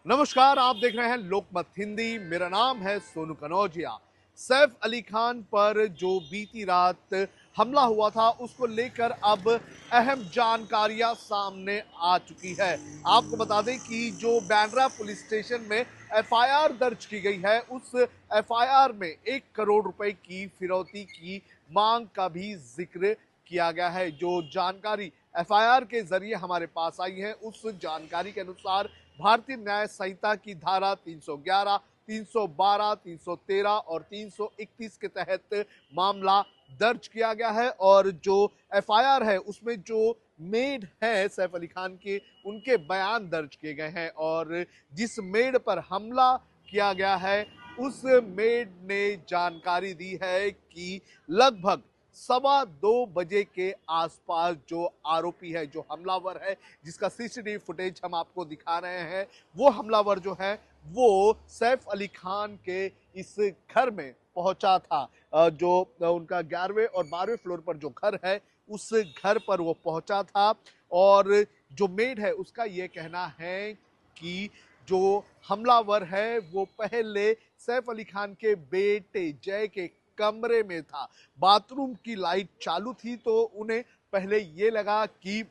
नमस्कार, आप देख रहे हैं लोकमत हिंदी। मेरा नाम है सोनू कनौजिया। सैफ अली खान पर जो बीती रात हमला हुआ था, उसको लेकर अब अहम जानकारियां सामने आ चुकी है। आपको बता दें कि जो बैंड्रा पुलिस स्टेशन में एफआईआर दर्ज की गई है, उस एफआईआर में 1 करोड़ रुपए की फिरौती की मांग का भी जिक्र किया गया है। जो जानकारी एफआईआर के जरिए हमारे पास आई है, उस जानकारी के अनुसार भारतीय न्याय संहिता की धारा 311, 312, 313 और 331 के तहत मामला दर्ज किया गया है। और जो एफआईआर है, उसमें जो मेड है सैफ अली खान के, उनके बयान दर्ज किए गए हैं। और जिस मेड पर हमला किया गया है, उस मेड ने जानकारी दी है कि लगभग 2:15 बजे के आसपास जो आरोपी है, जो हमलावर है, जिसका सीसीटीवी फुटेज हम आपको दिखा रहे हैं, वो हमलावर जो है वो सैफ अली खान के इस घर में पहुंचा था। जो उनका 11वें और 12वें फ्लोर पर जो घर है, उस घर पर वो पहुंचा था। और जो मेड है, उसका ये कहना है कि जो हमलावर है वो पहले सैफ अली खान के बेटे जय के कमरे में था। बाथरूम की लाइट चालू थी, तो उन्हें पहले ये लगा कि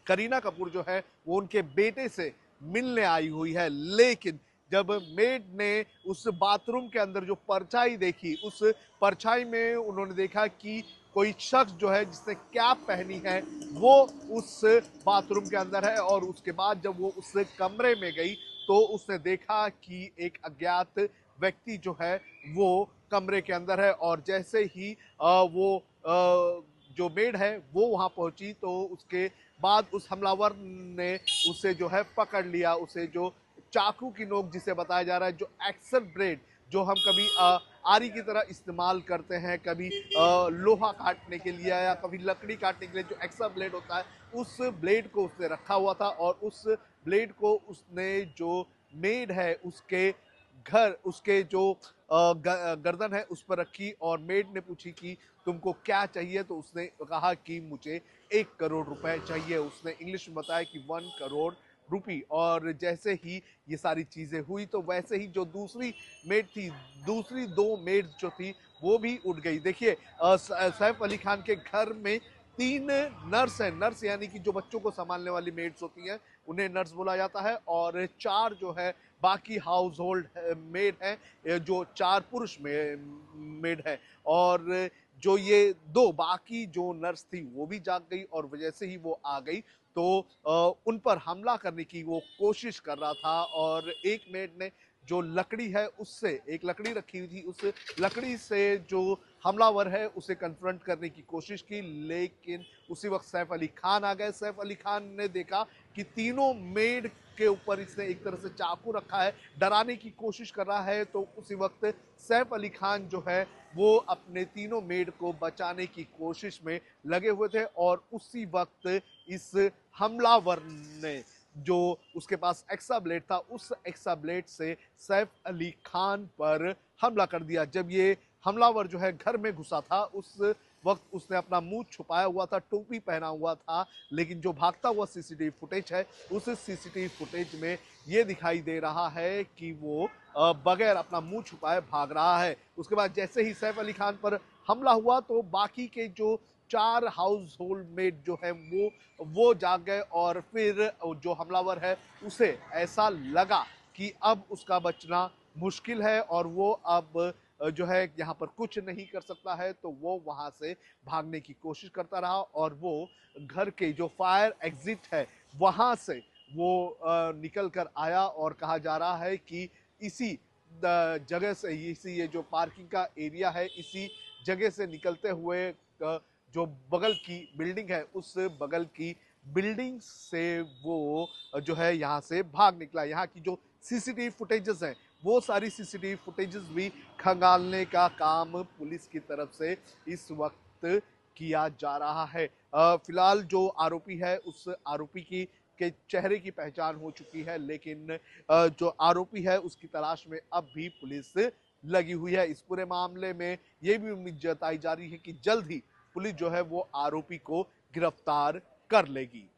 करीना कपूर जो है वो उनके बेटे से मिलने आई हुई है। लेकिन जब मेड ने उस बाथरूम के अंदर जो परछाई देखी, उस परछाई में उन्होंने देखा कि कोई शख्स जो है, जिसने कैप पहनी है, वो उस बाथरूम के अंदर है। और उसके बाद जब वो उस कमरे में गई, तो उसने देखा कि एक अज्ञात व्यक्ति जो है वो कमरे के अंदर है। और जैसे ही वो जो मेड है वो वहां पहुंची, तो उसके बाद उस हमलावर ने उसे जो है पकड़ लिया। उसे जो चाकू की नोक, जिसे बताया जा रहा है, जो एक्सल ब्लेड, जो हम कभी आरी की तरह इस्तेमाल करते हैं, कभी लोहा काटने के लिए या कभी लकड़ी काटने के लिए जो एक्सल ब्लेड होता है, उस ब्लेड को उसने रखा हुआ था। और उस ब्लेड को उसने जो मेड है उसके घर, उसके जो गर्दन है उस पर रखी। और मेड ने पूछी कि तुमको क्या चाहिए, तो उसने कहा कि मुझे 1 करोड़ रुपए चाहिए। उसने इंग्लिश में बताया कि 1 करोड़ रुपी। और जैसे ही ये सारी चीजें हुई, तो वैसे ही जो दूसरी मेड थी, दूसरी 2 मेड जो थी, वो भी उठ गई। देखिए, सैफ अली खान के घर में 3 नर्स है। नर्स यानी कि जो बच्चों को संभालने वाली मेड्स होती हैं, उन्हें नर्स बोला जाता है। और 4 जो है बाकी हाउस होल्ड मेड है, जो 4 पुरुष मेड है। और जो ये 2 बाकी जो नर्स थी, वो भी जाग गई। और वजह से ही वो आ गई, तो उन पर हमला करने की वो कोशिश कर रहा था। और एक मेड ने जो लकड़ी है, उससे एक लकड़ी रखी हुई थी, उस लकड़ी से जो हमलावर है उसे कन्फ्रंट करने की कोशिश की। लेकिन उसी वक्त सैफ अली खान आ गए। सैफ अली खान ने देखा कि तीनों मेड के ऊपर इसने एक तरह से चाकू रखा है, डराने की कोशिश कर रहा है। तो उसी वक्त सैफ अली खान जो है वो अपने तीनों मेड को बचाने की कोशिश में लगे हुए थे। और उसी वक्त इस हमलावर ने, जो उसके पास एक्सा ब्लेड था, उस एक्सा ब्लेड से सैफ अली खान पर हमला कर दिया। जब ये हमलावर जो है घर में घुसा था, उस वक्त उसने अपना मुंह छुपाया हुआ था, टोपी पहना हुआ था। लेकिन जो भागता हुआ सीसीटीवी फुटेज है, उस सीसीटीवी फुटेज में ये दिखाई दे रहा है कि वो बगैर अपना मुंह छुपाए भाग रहा है। उसके बाद जैसे ही सैफ अली खान पर हमला हुआ, तो बाकी के जो 4 हाउस होल्ड मेट जो है वो जाग गए। और फिर जो हमलावर है उसे ऐसा लगा कि अब उसका बचना मुश्किल है, और वो अब जो है यहाँ पर कुछ नहीं कर सकता है। तो वो वहां से भागने की कोशिश करता रहा। और वो घर के जो फायर एग्जिट है, वहां से वो निकल कर आया। और कहा जा रहा है कि इसी जगह से, इसी ये जो पार्किंग का एरिया है, इसी जगह से निकलते हुए जो बगल की बिल्डिंग है, उस बगल की बिल्डिंग से वो जो है यहाँ से भाग निकला। यहाँ की जो सीसीटीवी फुटेजेस हैं, वो सारी सीसीटीवी फुटेजेस भी खंगालने का काम पुलिस की तरफ से इस वक्त किया जा रहा है। फिलहाल जो आरोपी है, उस आरोपी की के चेहरे की पहचान हो चुकी है। लेकिन जो आरोपी है उसकी तलाश में अब भी पुलिस लगी हुई है। इस पूरे मामले में ये भी उम्मीद जताई जा रही है कि जल्द ही पुलिस जो है वो आरोपी को गिरफ्तार कर लेगी।